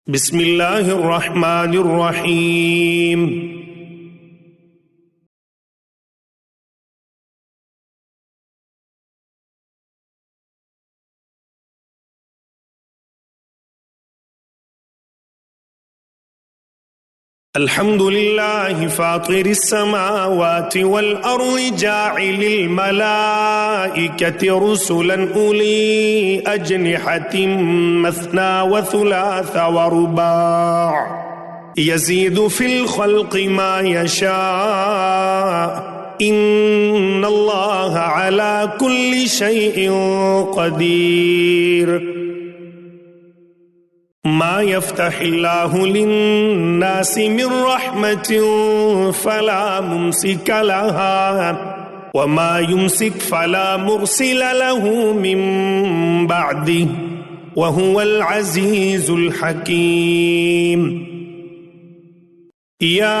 बिस्मिल्लाहिर्रहमानिर्रहीम। अल्हम्दुलिल्लाहि फातिरिस समावाति वल अर्ज़ि जाइलिल मलाइकति रुसुलन उली अजनिहतिम मस्ना व सुलासा व रुबा' यज़ीदु फिल ख़ल्क़ि मा यशा' इन्नल्लाहा अला कुल्लि शैइन क़दीर। मा यफ्तहिल्लाहु लिन्नासि मिन रहमतिन फला मुमसिक लहा व मा युमसिक फला मुरसिल लहु मिन बअदिह व हुवल अज़ीज़ुल हकीम। या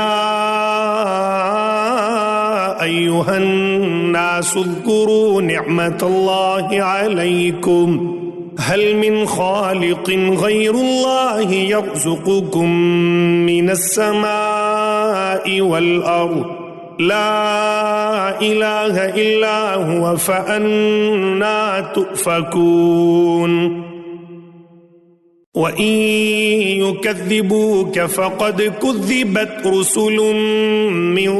अय्युहन नासु उज़्कुरू निअमतल्लाहि अलैकुम हल मिन खालिकिन गैरुल्लाहि यर्ज़ुक़ुकुम मिनस समाइ वल अर्ज़ ला इलाहा इल्ला हुवा फ़अन्ना तुफ़कून। व इन युकज़्ज़िबूक फ़क़द कुज़्ज़िबत रुसुलुम मिन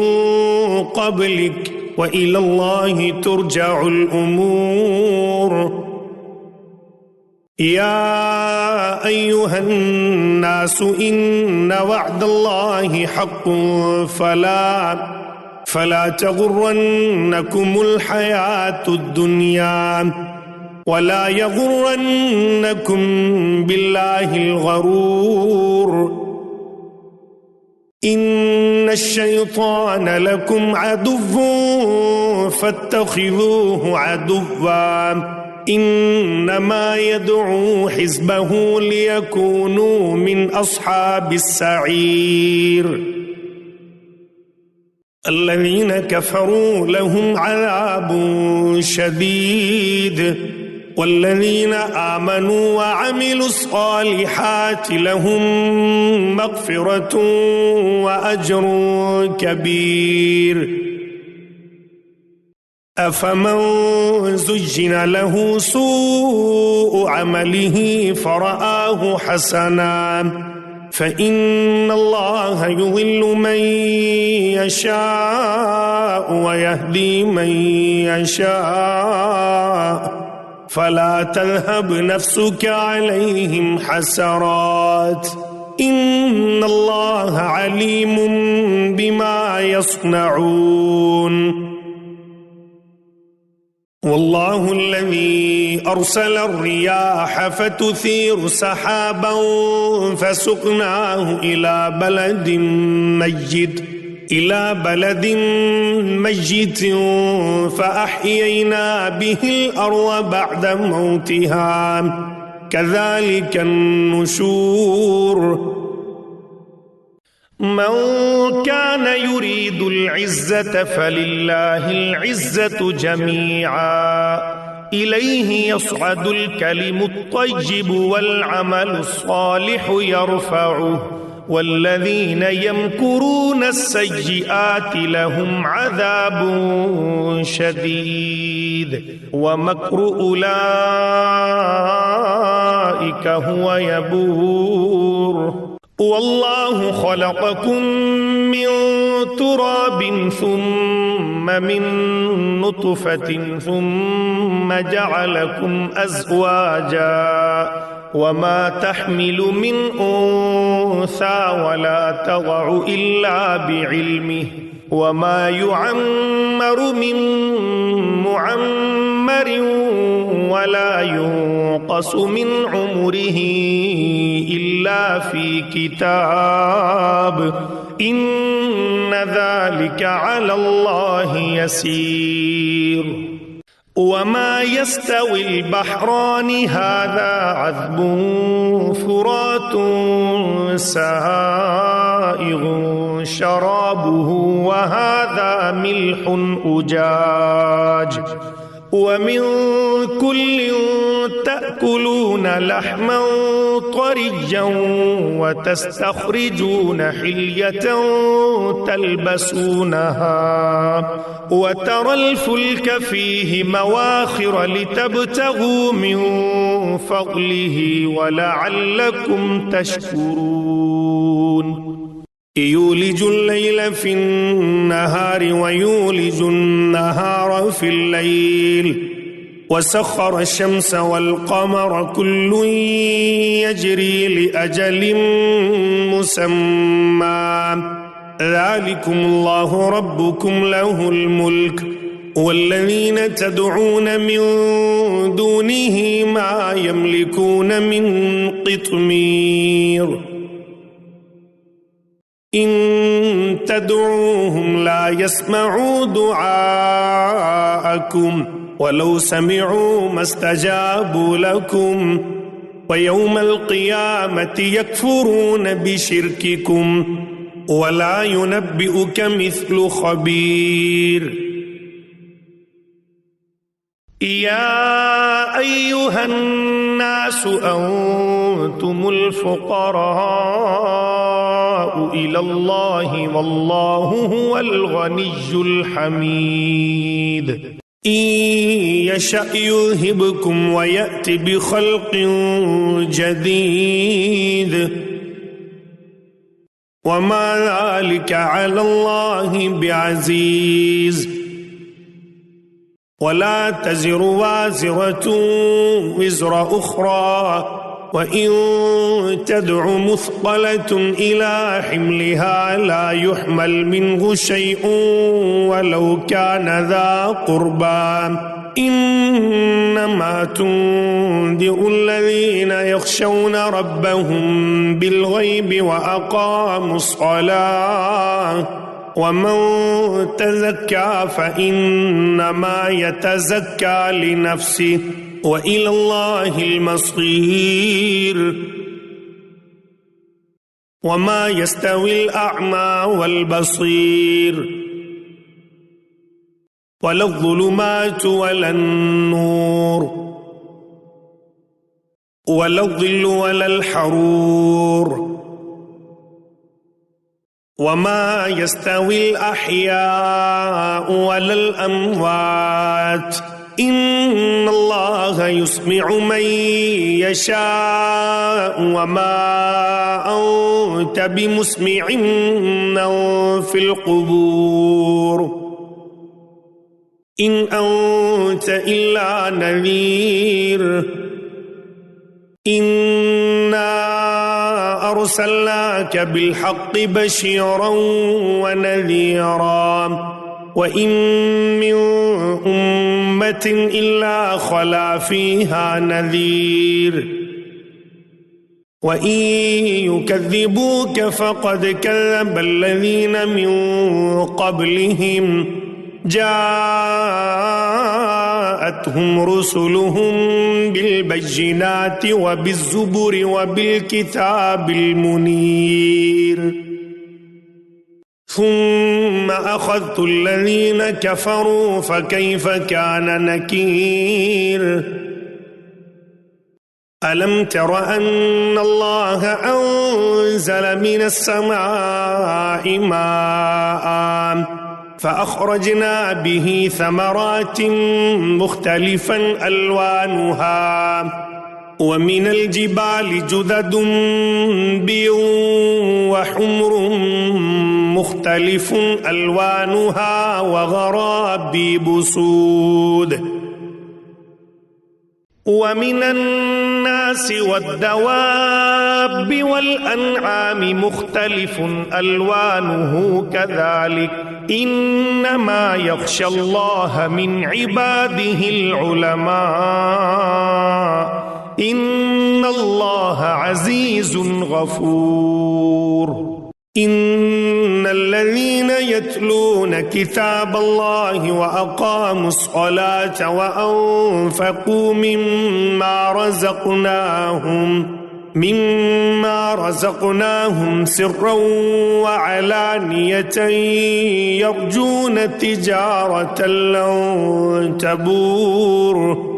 क़ब्लिक व इलल्लाहि तुरजउल उमूर। या अय्युहन नासु इन्न वअदल्लाहि हक़्क़ुन फला तग़ुर्रन्नकुमुल हयातुद दुनिया वला यग़ुर्रन्नकुम बिल्लाहिल ग़रूर। इन्नश शैतान लकुम अदुव्वुन फत्तख़िज़ूहु अदुव्वा इन्नमा यदउ हिज़्बहु लियकूनू मिन अस्हाबिस सईर। अल्लज़ीना कफ़रू लहुम अज़ाबुन शदीद वल्लज़ीना आमनू व अमिलुस्सालिहाति लहुम मग़फ़िरतुन व अज्रुन कबीर। अफ़मन ज़ुय्यिन लहु सूअु अमलिही फ़रआहु हसना फ़इन्नल्लाहा युज़िल्लु मन यशाअ व यहदी मन यशाअ फ़ला तज़हब नफ़्सुक अलैहिम हसरात इन्नल्लाहा अलीमुम बिमा यस्नऊन। वल्लाहु अल्लज़ी अर्सल अर्रियाह फ़तुसीरु सहाबन फ़सुक़नाहु इला बलदिन मय्यितिन फ़अह्यैना बिहिल अर्ज़ बअद मौतिहा कज़ालिकन नुशूर। मन कान युरीदुल इज़्ज़त फ़लिल्लाहिल इज़्ज़तु जमीआ इलैहि यस्अदुल कलिमुत तय्यिबु वल अमलुस सालिहु यरफ़उहु वल्लज़ीना यमकुरून सय्यिआति लहुम अज़ाबुन शदीद व मक्रु उलाइका हुवा यबूर। वल्लाहु खलक़कुम मिन तुराबिन सुम्म मिन नुत्फ़तिन सुम्म जअलकुम अज़वाजा वमा तहमिलु मिन उन्सा वला तज़अु इल्ला बिइल्मिहि वमा युअम्मरु मिन मुअम्मरिन वला युनक़सु मिन उम्रिही इल्ला फ़ी किताब इन्न ज़ालिका अलल्लाहि यसीर। वमा यस्तविल बहरानि हाज़ा अज़्बुन फ़ुरातुन साइग़ुन शराबुहु व हाज़ा मिल्हुन उजाज व मिन कुल्लिन تأكلون لحما طريا وتستخرجون حلية تلبسونها وترى الفلك فيه مواخر لتبتغوا من فضله ولعلكم تشكرون يولج الليل في النهار ويولج النهار في الليل وسخر الشمس والقمر كل يجري لأجل مسمى ذلكم الله ربكم له الملك والذين تدعون من دونه ما يملكون من قطمير إن تدعوهم لا يسمعوا دعاءكم ولو سمعوا ما استجابوا لكم ويوم القيامة يكفرون بشرككم ولا ينبئك مثل خبير يا أيها الناس أنتم الفقراء إلى الله والله هو الغني الحميد إن يشأ يذهبكم ويأت بخلق جديد وما ذلك على الله بعزيز ولا تزر وازرة وزر أخرى وإن تدع مثقلة إلى حملها لا يحمل منه شيء ولو كان ذا قربى إنما تنذر الذين يخشون ربهم بالغيب وأقاموا الصلاة ومن تزكى فإنما يتزكى لنفسه وإلى الله المصير وما يستوي الأعمى والبصير ولا الظلمات ولا النور ولا الظل ولا الحرور وما يستوي الأحياء ولا الأموات إن الله يسمع من يشاء وما أنت بمسمع من في القبور إن أنت إلا نذير إنا أرسلناك بالحق بشيرا ونذيرا وإن من أمة إلا خلا فيها نذير وإن يكذبوك فقد كذب الذين من قبلهم جاءتهم رسلهم بالبينات وبالزبر وبالكتاب المنير ثم أخذت الذين كفروا فكيف كان نكير ألم تر أن الله أنزل من السماء ماء فأخرجنا به ثمرات مختلفا ألوانها ومن الجبال جدد بيض وحمر مختلف ألوانها وغرابيب سود ومن الناس والدواب والأنعام مختلف ألوانه كذلك إنما يخشى الله من عباده العلماء إن الله عزيز غفور إن الذين يتلون كتاب الله وأقاموا الصلاة وأنفقوا مما رزقناهم سرا وعلانية يرجون تجارة لن تبور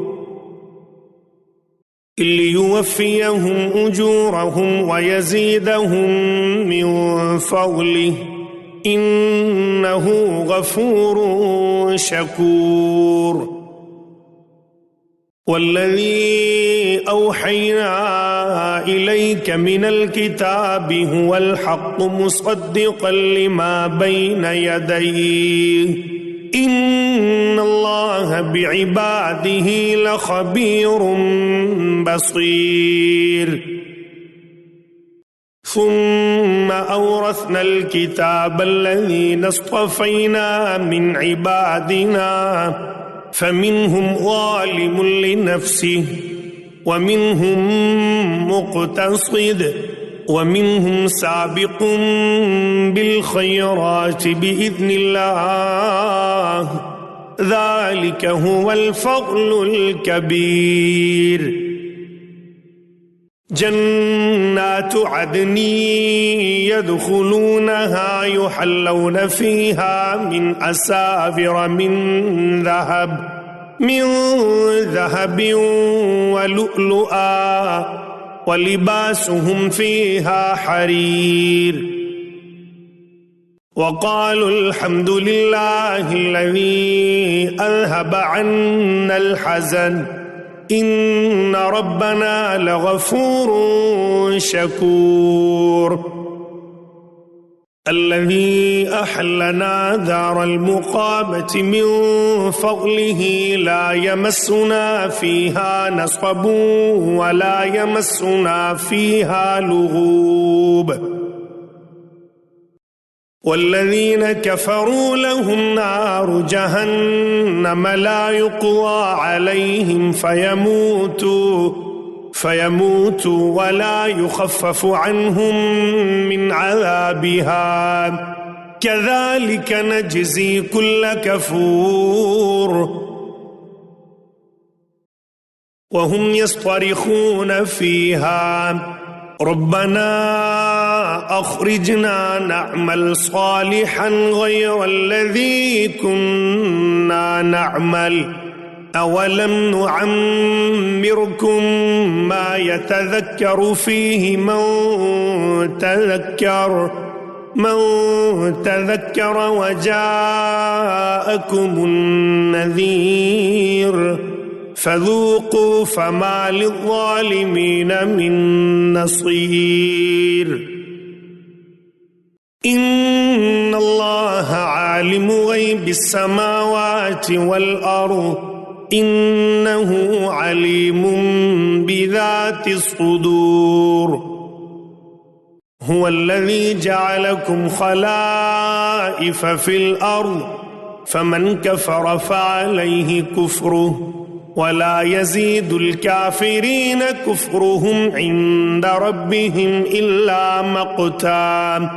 ليوفيهم أجورهم ويزيدهم من فضله إنه غفور شكور. والذي أوحينا إليك من الكتاب هو الحق مصدقا لما بين يديه إن الله بعباده لخبير بصير. ثم أورثنا الكتاب الذين اصطفينا من عبادنا فمنهم ظالم لنفسه ومنهم مقتصد ومنهم سابق بالخيرات بإذن الله ذلك هو الفضل الكبير. جنات عدن يدخلونها يحلون فيها من أساور من ذهب ولؤلؤا ولباسهم فيها حرير. وقالوا الحمد لله الذي أذهب عنا الحزن إن ربنا لغفور شكور. الذي أحلنا دار المقامة من فضله لا يمسنا فيها نصب ولا يمسنا فيها لغوب. والذين كفروا لهم نار جهنم لا يقضى عليهم فيموتوا ولا يخفف عنهم من عذابها كذلك نجزي كل كفور. وهم يصطرخون فيها ربنا أخرجنا نعمل صالحا غير الذي كنا نعمل أولم نعمركم ما يتذكر فيه من تذكر وجاءكم النذير فذوقوا فما للظالمين من نصير. إن الله عالم غيب السماوات والأرض إنه عليم بذات الصدور. هو الذي جعلكم خلائف في الأرض فمن كفر فعليه كفره ولا يزيد الكافرين كفرهم عند ربهم إلا مقتا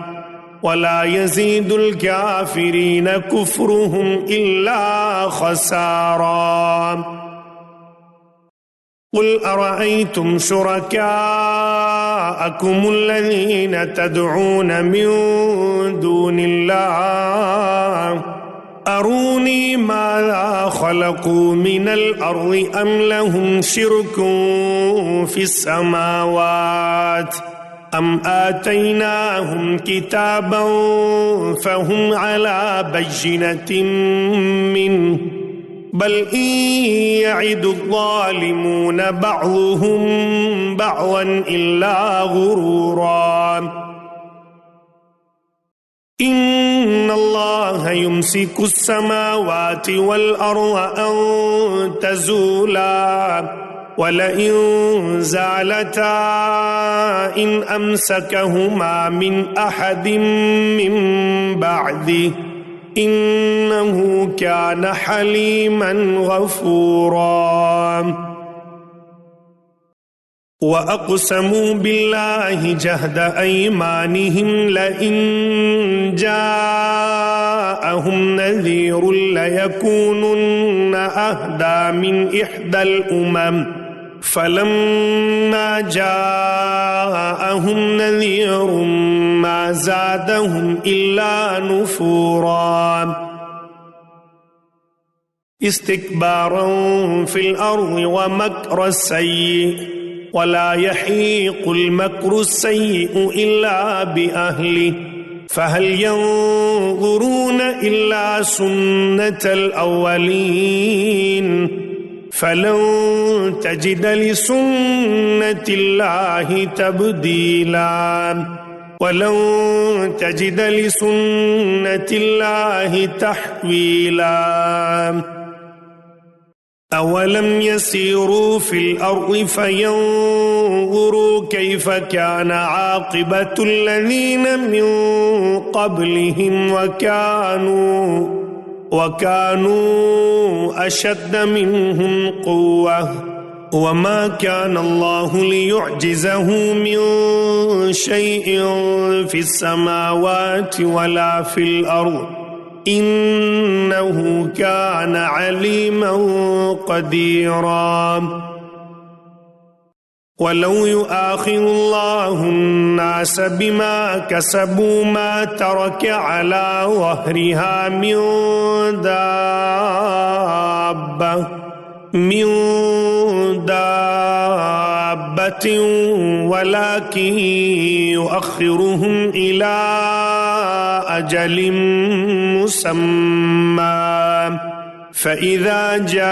ولا يزيد الكافرين كفرهم إلا خسارا. قل أرأيتم شركاءكم الذين تدعون من دون الله أروني ماذا خلقوا من الأرض أم لهم شرك في السماوات أم آتيناهم كتابا فهم على بينة منه بل إن يعد الظالمون بعضهم بعضا إلا غرورا. إن الله يمسك السماوات والأرض أن تزولا ولئن زالتا إن أمسكهما من أحد من بعده إنه كان حليما غفورا. وأقسموا بالله جهد أيمانهم لئن جاءهم نذير ليكونن أهدى من إحدى الأمم فلما جاءهم نذير ما زادهم إلا نفورا استكبارا في الأرض ومكر السيء ولا يحيق المكر السيء إلا بأهله فهل ينظرون إلا سنة الأولين فلن تجد لسنة الله تبديلا ولن تجد لسنة الله تحويلا أولم يسيروا في الأرض فينظروا كيف كان عاقبة الذين من قبلهم وكانوا أشد منهم قوة وما كان الله ليعجزه من شيء في السماوات ولا في الأرض إنه كان عليما قديرا ولو يؤاخذ الله الناس بما كسبوا ما ترك على ظهرها من دابة ولكن يؤخرهم إلى أجل مسمى فإذا جاء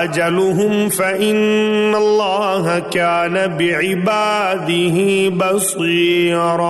أجلهم فإن الله كان بعباده بصيراً